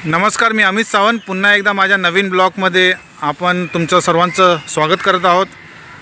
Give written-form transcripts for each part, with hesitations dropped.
नमस्कार, मी अमित सावंत पुन्हा एकदा माझ्या नवीन ब्लॉगमध्ये आपण तुमचं सर्वांचं स्वागत करत आहोत।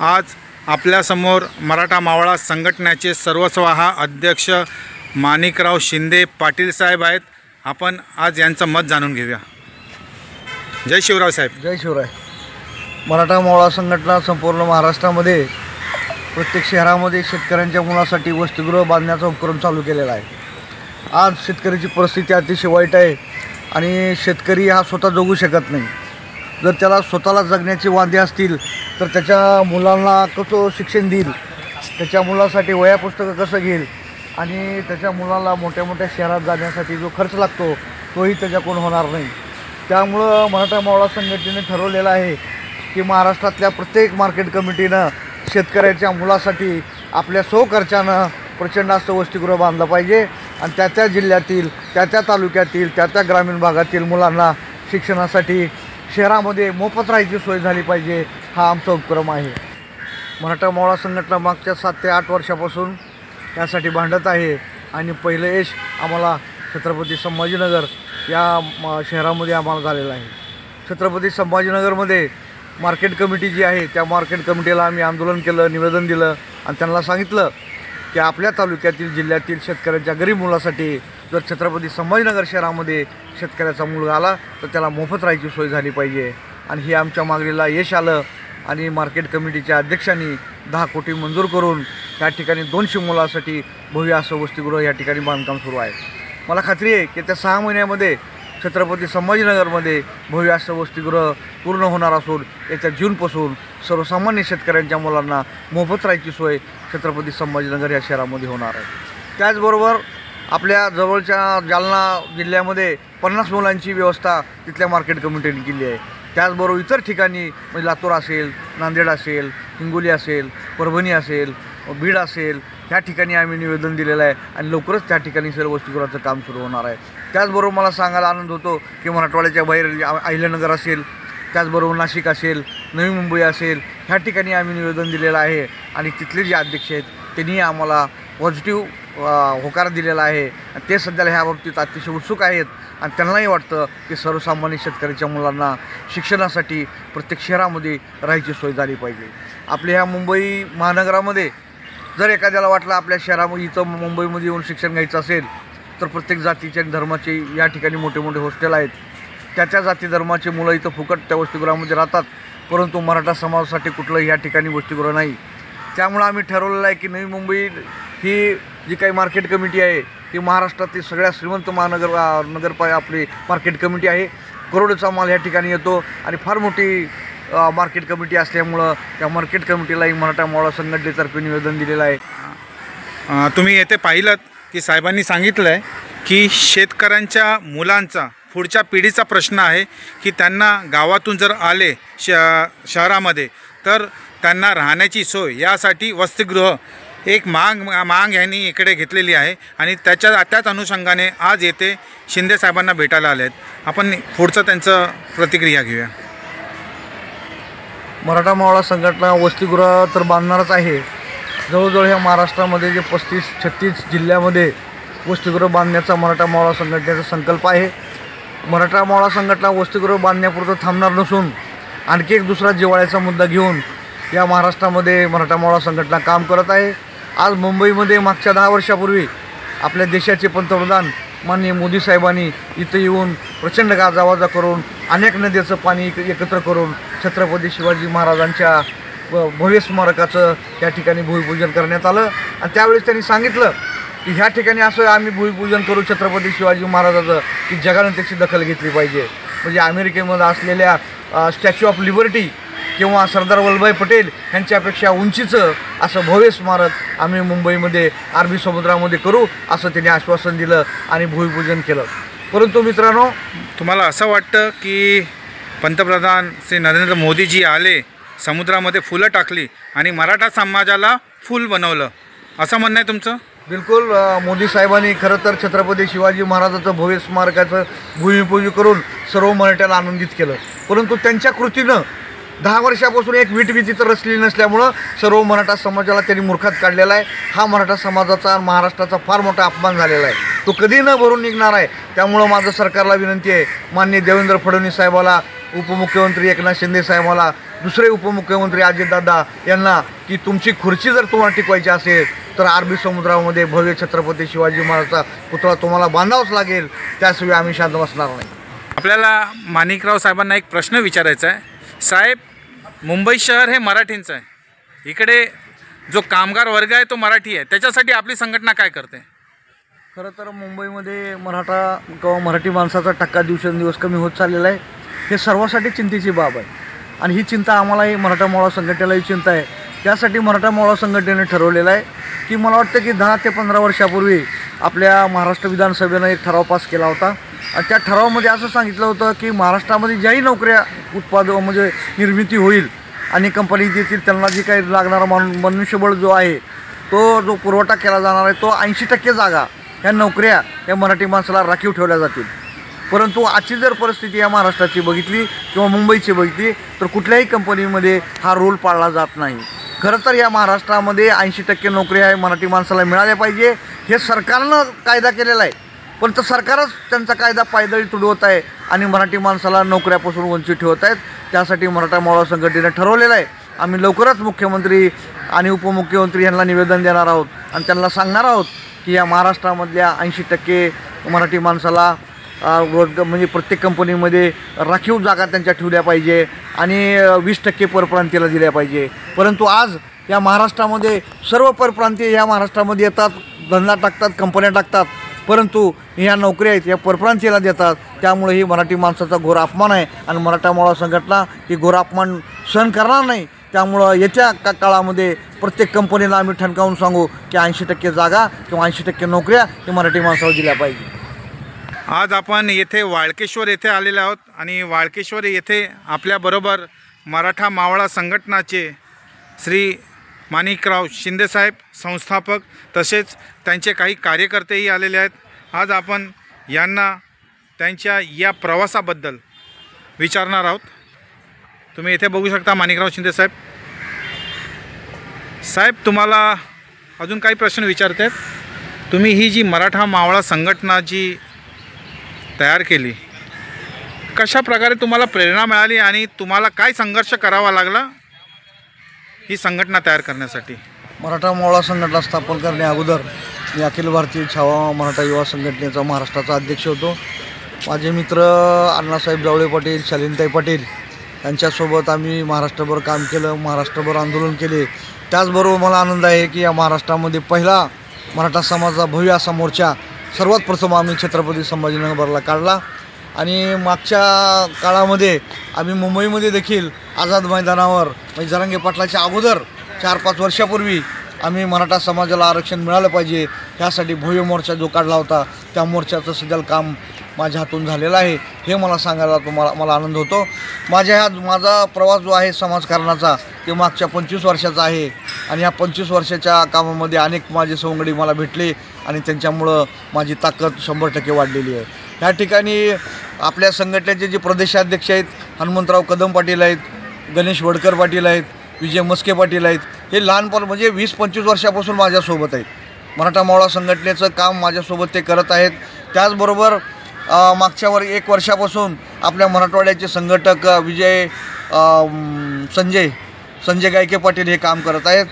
आज आपल्यासमोर मराठा मावळा संघटनेचे सर्वस्वाहा अध्यक्ष माणिकराव शिंदे पाटील साहेब आहेत। आपण आज यांचं मत जाणून घेऊया। जय शिवराय साहेब। जय शिवराय। मराठा मावळा संघटना संपूर्ण महाराष्ट्रामध्ये प्रत्येक शहरामध्ये शेतकऱ्यांच्या मुलासाठी वसतिगृह बांधण्याचा उपक्रम चालू केलेला आहे। आज शेतकऱ्याची परिस्थिती अतिशय वाईट आहे आणि शेतकरी हा स्वतः जगू शकत नाही। जर त्याला स्वतःला जगण्याची वांदे असतील तर त्याच्या मुलांना कसं शिक्षण देईल, त्याच्या मुलासाठी वह्या पुस्तकं कसं घेईल आणि त्याच्या मुलाला मोठ्या मोठ्या शहरात जाण्यासाठी जो खर्च लागतो तोही त्याच्याकडून होणार नाही। त्यामुळं मराठा मावळा संघटनेने ठरवलेलं आहे की महाराष्ट्रातल्या प्रत्येक मार्केट कमिटीनं शेतकऱ्याच्या मुलासाठी आपल्या स्वखर्चानं प्रचंड असं वसतिगृह बांधलं पाहिजे आणि त्या जिल्ह्यातील त्या तालुक्यातील त्या ग्रामीण भागातील मुलांना शिक्षणासाठी शहरामध्ये मोफत राहायची सोय झाली पाहिजे। हा आमचा उपक्रम आहे। मराठा मावळा संघटना मागच्या 7 ते 8 वर्षापासून त्यासाठी भांडत आहे आणि पहिलं यश आम्हाला छत्रपती संभाजीनगर या शहरामध्ये आम्हाला झालेलं आहे। छत्रपती संभाजीनगरमध्ये मार्केट कमिटी जी आहे त्या मार्केट कमिटीला आम्ही आंदोलन केलं, निवेदन दिलं आणि त्यांना सांगितलं की आपल्या तालुक्यातील जिल्ह्यातील शेतकऱ्यांच्या गरीब मुलासाठी जर छत्रपती संभाजीनगर शहरामध्ये शेतकऱ्याचा मुलगा आला तर त्याला मोफत राहायची सोय झाली पाहिजे आणि ही आमच्या मागणीला यश आलं आणि मार्केट कमिटीच्या अध्यक्षांनी 10 कोटी मंजूर करून या ठिकाणी 200 मुलासाठी भव्य असं वसतिगृह या ठिकाणी बांधकाम सुरू आहे। मला खात्री आहे की त्या 6 महिन्यामध्ये छत्रपती संभाजीनगरमध्ये भव्य असं वसतिगृह पूर्ण होणार असून येत्या जूनपासून सर्वसामान्य शेतकऱ्यांच्या मुलांना मोफत राहायची सोय छत्रपती संभाजीनगर या शहरामध्ये होणार आहे। त्याचबरोबर आपल्या जवळच्या जालना जिल्ह्यामध्ये 50 मुलांची व्यवस्था तिथल्या मार्केट कमिटीने केली आहे। त्याचबरोबर इतर ठिकाणी म्हणजे लातूर असेल, नांदेड असेल, हिंगोली असेल, परभणी असेल, बीड असेल ह्या ठिकाणी आम्ही निवेदन दिलेलं आहे आणि लवकरच त्या ठिकाणी सर्व वसतिगृहाचं काम सुरू होणार आहे। त्याचबरोबर मला सांगायला आनंद होतो की मराठवाड्याच्या बाहेर अहिल्यानगर असेल, त्याचबरोबर नाशिक असेल, नवी मुंबई असेल ह्या ठिकाणी आम्ही निवेदन दिलेलं आहे आणि तिथले जे अध्यक्ष आहेत त्यांनी आम्हाला पॉझिटिव्ह होकार दिलेला आहे। ते सध्याला ह्या बाबतीत अतिशय उत्सुक आहेत आणि त्यांनाही वाटतं की सर्वसामान्य शेतकऱ्याच्या मुलांना शिक्षणासाठी प्रत्येक शहरामध्ये राहायची सोय झाली पाहिजे। आपल्या ह्या मुंबई महानगरामध्ये जर एखाद्याला वाटलं आपल्या शहरामध्ये इथं मुंबईमध्ये येऊन शिक्षण घ्यायचं असेल तर प्रत्येक जातीचे आणि धर्माचे या ठिकाणी मोठे मोठे हॉस्टेल आहेत। त्या जाती धर्माचे मुलं इथं फुकट त्या वसतिगृहामध्ये राहतात, परंतु मराठा समाजासाठी कुठलंही या ठिकाणी वसतिगृह नाही। त्यामुळं आम्ही ठरवलेलं आहे की नवी मुंबई ही जी काही मार्केट कमिटी आहे ही महाराष्ट्रातील सगळ्यात श्रीमंत आपली मार्केट कमिटी आहे। करोडोचा माल या ठिकाणी येतो आणि फार मोठी मार्केट कमिटी असल्यामुळं त्या मार्केट कमिटीलाही मराठा मावळा संघटनेतर्फे निवेदन दिलेलं आहे। तुम्ही येथे पाहिलं की साहेबांनी सांगितलं आहे की शेतकऱ्यांच्या मुलांचा पुढच्या पिढीचा प्रश्न आहे की त्यांना गावातून जर आले शहरामध्ये तर त्यांना राहण्याची सोय यासाठी वसतिगृह एक मांग यांनी इकडे घेतलेली आहे आणि त्याच अनुषंगाने आज येथे शिंदे साहेबांना भेटायला आले आहेत। आपण पुढचं त्यांचं प्रतिक्रिया घेऊया। मराठा मावळा संघटना वसतिगृह तर बांधणारच आहे। जवळजवळ ह्या महाराष्ट्रामध्ये जे 35-36 जिल्ह्यामध्ये वसतिगृह बांधण्याचा मराठा मावळा संघटनेचा संकल्प आहे। मराठा मावळा संघटना वसतिगृह बांधण्यापुरतं थांबणार नसून आणखी एक दुसरा जिव्हाळ्याचा मुद्दा घेऊन या महाराष्ट्रामध्ये मराठा मावळा संघटना काम करत आहे। आज मुंबईमध्ये मागच्या 10 वर्षापूर्वी आपल्या देशाचे पंतप्रधान माननीय मोदी साहेबांनी इथं येऊन प्रचंड गाजावाजा करून अनेक नद्याचं पाणी एकत्र करून छत्रपती शिवाजी महाराजांच्या भव्य स्मारकाचं त्या ठिकाणी भूमिपूजन करण्यात आलं आणि त्यावेळेस त्यांनी सांगितलं की ह्या ठिकाणी असं आम्ही भूमिपूजन करू छत्रपती शिवाजी महाराजाचं की जगानं त्याची दखल घेतली पाहिजे। म्हणजे अमेरिकेमध्ये असलेल्या स्टॅच्यू ऑफ लिबर्टी किंवा सरदार वल्लभभाई पटेल यांच्यापेक्षा उंचीचं असं भव्य स्मारक आम्ही मुंबईमध्ये अरबी समुद्रामध्ये करू असं त्यांनी आश्वासन दिलं आणि भूमिपूजन केलं। परंतु मित्रांनो, तुम्हाला असं वाटतं की पंतप्रधान श्री नरेंद्र मोदीजी आले, समुद्रामध्ये फुलं टाकली आणि मराठा समाजाला फूल बनवलं असं म्हणणं आहे तुमचं? बिलकुल। मोदी साहेबांनी खरं तर छत्रपती शिवाजी महाराजाचं भव्य स्मारकाचं भूमिपूजन करून सर्व मराठ्याला आनंदित केलं, परंतु त्यांच्या कृतीनं 10 वर्षापासून एक वीटबी तिथं रचलेली नसल्यामुळं सर्व मराठा समाजाला त्यांनी मूर्खात काढलेला आहे। हा मराठा समाजाचा महाराष्ट्राचा फार मोठा अपमान झालेला आहे। तो कधी न भरून निघणार आहे. त्यामुळं माझं सरकारला विनंती आहे, माननीय देवेंद्र फडणवीस साहेबाला, उपमुख्यमंत्री एकनाथ शिंदे साहेबाला, दुसरे उपमुख्यमंत्री अजितदादा यांना, की तुमची खुर्ची जर तुम्हाला टिकवायची असेल तर अरबी समुद्रामध्ये भव्य छत्रपती शिवाजी महाराजांचा पुतळा तुम्हाला बांधावाच लागेल. त्याशिवाय आम्ही शांत बसणार नाही. आपल्याला माणिकराव साहेबांना एक प्रश्न विचारायचा आहे. साहेब, मुंबई शहर हे मराठींचं आहे. इकडे जो कामगार वर्ग आहे तो मराठी आहे. त्याच्यासाठी आपली संघटना काय करते? खरं तर मुंबईमध्ये मराठा किंवा मराठी माणसाचा टक्का दिवसेंदिवस कमी होत चाललेला आहे. हे सर्वांसाठी चिंतेची बाब आहे आणि ही चिंता आम्हालाही मराठा मोळा संघटनेलाही चिंता आहे. त्यासाठी मराठा मोळा संघटनेने ठरवलेलं आहे की मला वाटतं की 10 ते 15 वर्षापूर्वी आपल्या महाराष्ट्र विधानसभेनं एक ठराव पास केला होता आणि त्या ठरावामध्ये असं सांगितलं होतं की महाराष्ट्रामध्ये ज्याही नोकऱ्या म्हणजे निर्मिती होईल आणि कंपनी देतील त्यांना जी काही लागणारा मनुष्यबळ जो आहे तो जो पुरवठा केला जाणार आहे तो 80% जागा ह्या नोकऱ्या या मराठी माणसाला राखीव ठेवल्या जातील. परंतु आजची जर परिस्थिती या महाराष्ट्राची बघितली किंवा मुंबईची बघितली तर कुठल्याही कंपनीमध्ये हा रूल पाळला जात नाही. खरं तर या महाराष्ट्रामध्ये 80% नोकऱ्या मराठी माणसाला मिळाल्या पाहिजे हे सरकारनं कायदा केलेला आहे. पण तर सरकारच त्यांचा कायदा पायदळी तुडवत आहे आणि मराठी माणसाला नोकऱ्यापासून वंचित ठेवत आहेत. त्यासाठी मराठा मोळा संघटनेने ठरवलेलं आहे आम्ही लवकरच मुख्यमंत्री आणि उपमुख्यमंत्री यांना निवेदन देणार आहोत आणि त्यांना सांगणार आहोत की या महाराष्ट्रामधल्या 80% मराठी माणसाला म्हणजे प्रत्येक कंपनीमध्ये राखीव जागा त्यांच्या ठेवल्या पाहिजे आणि 20% परप्रांतीला दिल्या पाहिजे. परंतु आज या महाराष्ट्रामध्ये सर्व परप्रांतीय या महाराष्ट्रामध्ये येतात, धंदा टाकतात, कंपन्या टाकतात, परंतु ह्या नोकऱ्या आहेत या परप्रांतीला देतात. त्यामुळे ही मराठी माणसाचा घोर अपमान आहे आणि मराठा मोळा संघटना ही घोर अपमान सहन करणार नाही. त्यामुळं येत्या काळामध्ये प्रत्येक कंपनीला आम्ही ठणकावून सांगू की 80% जागा किंवा 80% नोकऱ्या ही मराठी माणसाला दिल्या पाहिजे. आज आपण येथे वाळकेश्वर येथे आलेले आहोत आणि वाळकेश्वर येथे आपल्याबरोबर मराठा मावळा संघटनाचे श्री माणिकराव शिंदेसाहेब संस्थापक तसेच त्यांचे काही कार्यकर्तेही आलेले आहेत. आज आपण यांना त्यांच्या या प्रवासाबद्दल विचारणार आहोत. तुम्ही इथे बघू शकता माणिकराव शिंदेसाहेब. साहेब, तुम्हाला अजून काही प्रश्न विचारत आहेत. तुम्ही ही जी मराठा मावळा संघटना जी तयार केली, कशा प्रकारे तुम्हाला प्रेरणा मिळाली आणि तुम्हाला काय संघर्ष करावा लागला ही संघटना तयार करण्यासाठी? मराठा मोळा संघटना स्थापन करण्या अगोदर मी अखिल भारतीय छावा मराठा युवा संघटनेचा महाराष्ट्राचा अध्यक्ष होतो. माझे मित्र अण्णासाहेब जावळे पाटील, शालीनताई पाटील यांच्यासोबत आम्ही महाराष्ट्रभर काम केलं, महाराष्ट्रभर आंदोलन केले. त्याचबरोबर मला आनंद आहे की या महाराष्ट्रामध्ये पहिला मराठा समाजाचा भव्य असा मोर्चा सर्वात प्रथम आम्ही छत्रपती संभाजीनगरला काढला आणि मागच्या काळामध्ये आम्ही मुंबईमध्ये देखील आझाद मैदानावर म्हणजे जरांगे पाटलाच्या अगोदर 4-5 वर्षापूर्वी आम्ही मराठा समाजाला आरक्षण मिळालं पाहिजे यासाठी भव्य मोर्चा जो काढला होता त्या मोर्चाचं सध्या काम माझ्या हातून झालेलं आहे हे मला सांगायला मला आनंद होतो. माझा प्रवास जो आहे समाजकारणाचा ते मागच्या 25 वर्षाचा आहे आणि या 25 वर्षाच्या कामामध्ये अनेक माझे सवंगडी मला भेटले आणि त्यांच्यामुळं माझी ताकद 100% वाढलेली आहे. या ठिकाणी आपल्या संघटनेचे जे प्रदेशाध्यक्ष आहेत हनुमंतराव कदम पाटील आहेत, गणेश वडकर पाटील आहेत, विजय मस्के पाटील आहेत. हे लहानपण म्हणजे 20-25 वर्षापासून माझ्यासोबत आहेत. मराठा मावळा संघटनेचं काम माझ्यासोबत ते करत आहेत. त्याचबरोबर मागच्या 1 वर्षापासून आपल्या मराठवाड्याचे संघटक संजय गायके पाटील हे काम करत आहेत.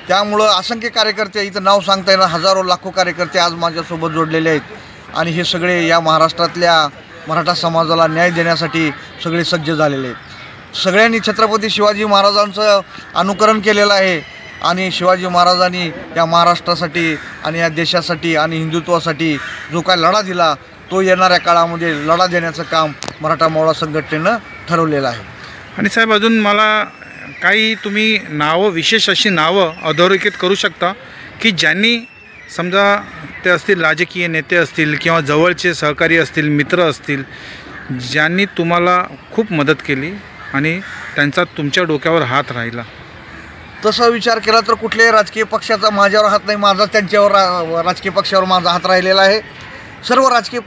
त्यामुळं असंख्य कार्यकर्ते इथं नाव सांगता येणार हजारो लाखो कार्यकर्ते आज माझ्यासोबत जोडलेले आहेत आणि हे सगळे या महाराष्ट्रातल्या मराठा समाजाला न्याय देण्यासाठी सगळे सज्ज झालेले आहेत. सगळ्यांनी छत्रपती शिवाजी महाराजांचं अनुकरण केलेलं आहे आणि शिवाजी महाराजांनी या महाराष्ट्रासाठी आणि या देशासाठी आणि हिंदुत्वासाठी जो काय लढा दिला तो येणाऱ्या काळामध्ये लढा देण्याचं काम मराठा मावळा संघटनेनं ठरवलेलं आहे. आणि साहेब, अजून मला काही तुम्ही नावं, विशेष अशी नावं अधोरेखित करू शकता की ज्यांनी समजा ते असतील राजकीय नेते असतील किंवा जवळचे सहकारी असतील, मित्र असतील, ज्यांनी तुम्हाला खूप मदत केली आणि त्यांचा तुमच्या डोक्यावर हात राहिला? तसा विचार केला तर कुठल्याही राजकीय पक्षाचा माझ्यावर हात नाही, माझा त्यांच्यावर राजकीय पक्षावर माझा हात राहिलेला आहे. सर्व राजकीय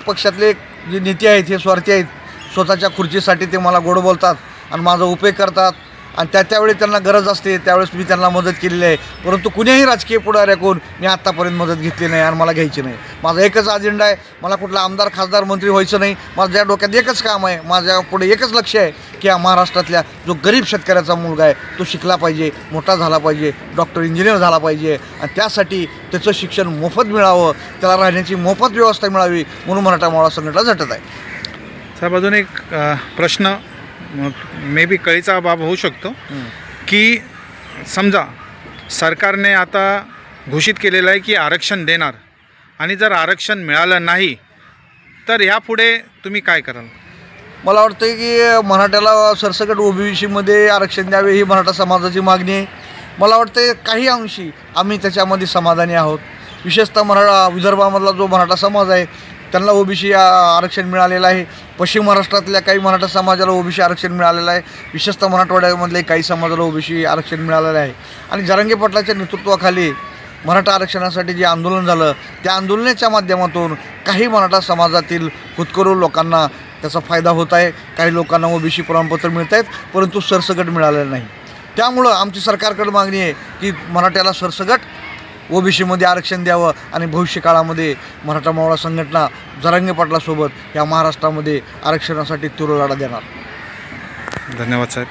पक्षातले जे नेते आहेत हे स्वार्थी आहेत. स्वतःच्या खुर्चीसाठी ते मला गोड बोलतात आणि माझा उपयोग करतात आणि त्यावेळी त्यांना गरज असते त्यावेळेस मी त्यांना मदत केलेली आहे. परंतु कुणीही राजकीय पुढाऱ्याकडून मी आत्तापर्यंत मदत घेतली नाही आणि मला घ्यायची नाही. माझा एकच अजेंडा आहे, मला कुठला आमदार खासदार मंत्री व्हायचं नाही. माझ्या डोक्यात एकच काम आहे, माझ्या पुढे एकच लक्ष आहे की या महाराष्ट्रातल्या जो गरीब शेतकऱ्याचा मुलगा आहे तो शिकला पाहिजे, मोठा झाला पाहिजे, डॉक्टर इंजिनियर झाला पाहिजे आणि त्यासाठी त्याचं शिक्षण मोफत मिळावं, त्याला राहण्याची मोफत व्यवस्था मिळावी म्हणून मराठा मोळा संघटना झटत आहे. साहेब अजून एक प्रश्न मे बी कळीचा बाब होऊ शकतो की समजा सरकारने आता घोषित केलेलं आहे की आरक्षण देणार आणि जर आरक्षण मिळालं नाही तर यापुढे तुम्ही काय कराल? मला वाटतं की मराठ्याला सरसकट OBC आरक्षण द्यावे ही मराठा समाजाची मागणी आहे. मला वाटतं काही अंशी आम्ही त्याच्यामध्ये समाधानी आहोत. विशेषतः विदर्भामधला जो मराठा समाज आहे त्यांना OBC आरक्षण मिळालेलं आहे. पश्चिम महाराष्ट्रातल्या काही मराठा समाजाला OBC आरक्षण मिळालेलं आहे. विशेषतः मराठवाड्यामधले काही समाजाला OBC आरक्षण मिळालेलं आहे. आणि जरांगे पाटलाच्या नेतृत्वाखाली मराठा आरक्षणासाठी जे आंदोलन झालं त्या आंदोलनाच्या माध्यमातून काही मराठा समाजातील होतकरू लोकांना त्याचा फायदा होत आहे. काही लोकांना OBC प्रमाणपत्र मिळत आहेत परंतु सरसकट मिळालेलं नाही. त्यामुळं आमची सरकारकडे मागणी आहे की मराठ्याला सरसकट OBC आरक्षण द्यावं आणि भविष्य काळामध्ये मराठा मोळा संघटना जरांगे पाटलासोबत या महाराष्ट्रामध्ये आरक्षणासाठी तीव्र लढा देणार. धन्यवाद साहेब.